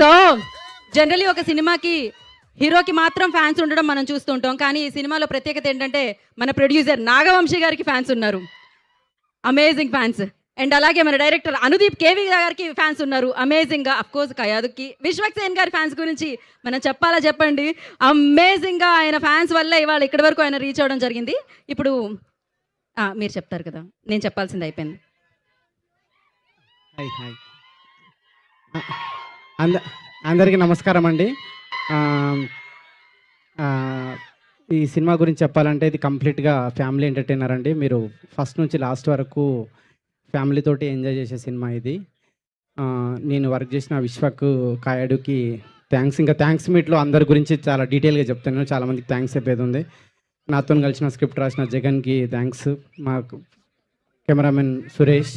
So generally ఒక సినిమాకి హీరోకి మాత్రం ఫ్యాన్స్ ఉండడం మనం చూస్తుంటాం. కానీ ఈ సినిమాలో ప్రత్యేకత ఏంటంటే మన ప్రొడ్యూసర్ నాగవంశీ గారికి ఫ్యాన్స్ ఉన్నారు, అమేజింగ్ ఫ్యాన్స్. అండ్ అలాగే మన డైరెక్టర్ అనుదీప్ కేవి గారికి ఫ్యాన్స్ ఉన్నారు, అమేజింగ్గా. అఫ్కోర్స్ కయాదుకి విశ్వక్ సేన్ గారి ఫ్యాన్స్ గురించి మనం చెప్పాలా చెప్పండి. అమేజింగ్గా ఆయన ఫ్యాన్స్ వల్ల ఇవాళ ఇక్కడి వరకు ఆయన రీచ్ అవ్వడం జరిగింది. ఇప్పుడు మీరు చెప్తారు కదా, నేను చెప్పాల్సింది అయిపోయింది. హాయ్ హాయ్ అందరికీ నమస్కారం అండి. ఈ సినిమా గురించి చెప్పాలంటే ఇది కంప్లీట్గా ఫ్యామిలీ ఎంటర్టైనర్ అండి. మీరు ఫస్ట్ నుంచి లాస్ట్ వరకు ఫ్యామిలీతోటి ఎంజాయ్ చేసే సినిమా ఇది. నేను వర్క్ చేసిన విశ్వక్ కాయడుకి థ్యాంక్స్. ఇంకా థ్యాంక్స్ మీట్లో అందరి గురించి చాలా డీటెయిల్గా చెప్తాను, చాలామందికి థ్యాంక్స్ చెప్పేది ఉంది. నాతో కలిసిన స్క్రిప్ట్ రాసిన జగన్కి థ్యాంక్స్, మా కెమెరామెన్ సురేష్,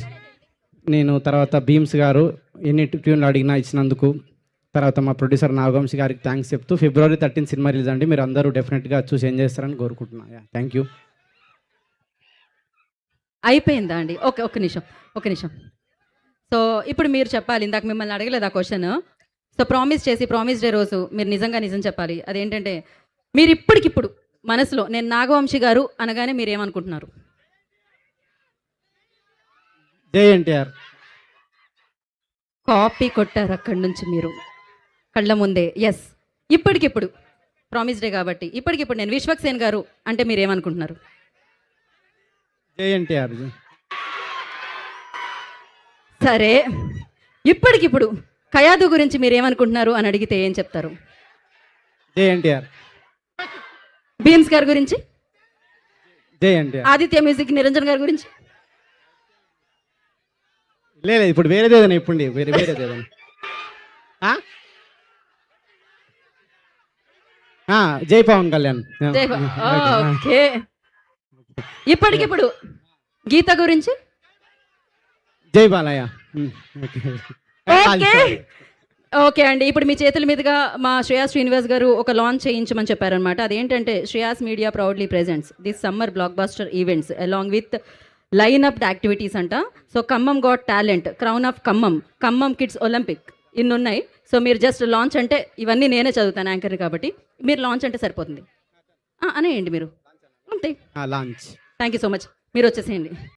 నేను తర్వాత భీమ్స్ గారు ఎన్ని ట్యూన్లు అడిగినా ఇచ్చినందుకు, తర్వాత మా ప్రొడ్యూసర్ నాగవంశీ గారికి థ్యాంక్స్ చెప్తూ February 13 సినిమా రిలీజ్ అండి. మీరు అందరూ డెఫినెట్గా చూసి ఏం చేస్తారని కోరుకుంటున్నాను. Thank you. అయిపోయిందా అండి? ఒక నిమిషం. సో ఇప్పుడు మీరు చెప్పాలి, ఇందాక మిమ్మల్ని అడగలేదు ఆ క్వశ్చన్. సో ప్రామిస్ డే రోజు మీరు నిజం చెప్పాలి. అదేంటంటే మీరు ఇప్పటికిప్పుడు మనసులో నేను నాగవంశీ గారు అనగానే మీరు ఏమనుకుంటున్నారు? జై ఎన్టీఆర్. కాపీ కొట్టారు అక్కడి నుంచి మీరు కళ్ళ ముందే. ఎస్, ఇప్పటికిప్పుడు ప్రామిస్ డే కాబట్టి ఇప్పటికిప్పుడు నేను విశ్వక్ సేన్ గారు అంటే మీరు ఏమనుకుంటున్నారు? జై ఎన్టీఆర్. సరే, ఇప్పటికిప్పుడు కయాదు గురించి మీరు ఏమనుకుంటున్నారు అని అడిగితే ఏం చెప్తారు? జై ఎన్టీఆర్. భీమ్స్ గారి గురించి? జై ఎన్టీఆర్. ఆదిత్య మ్యూజిక్ నిరంజన్ గారి గురించి? లేదు, ఇప్పుడు వేరేదేదైనా ఇప్పుడు వేరేదేదైనా జై పవన్ కళ్యాణ్. ఓకే, ఇప్పటికిప్పుడు గీత గురించి? జై బాలయ్య. ఓకే అండి, ఇప్పుడు మీ చేతుల మీదుగా మా శ్రేయాస్ శ్రీనివాస్ గారు ఒక లాంచ్ చేయించమని చెప్పారనమాట. అదేంటంటే Shreyas media proudly presents this summer blockbuster events along with lineup activities అంట. So Khammam got talent, crown of Khammam kids Olympic, ఇన్ని ఉన్నాయి. సో మీరు జస్ట్ లాంచ్ అంటే ఇవన్నీ నేనే చదువుతాను యాంకర్ని కాబట్టి మీరు లాంచ్ అంటే సరిపోతుంది అనేయండి మీరు అంతే. Launch. Thank you so much, మీరు వచ్చేసేయండి.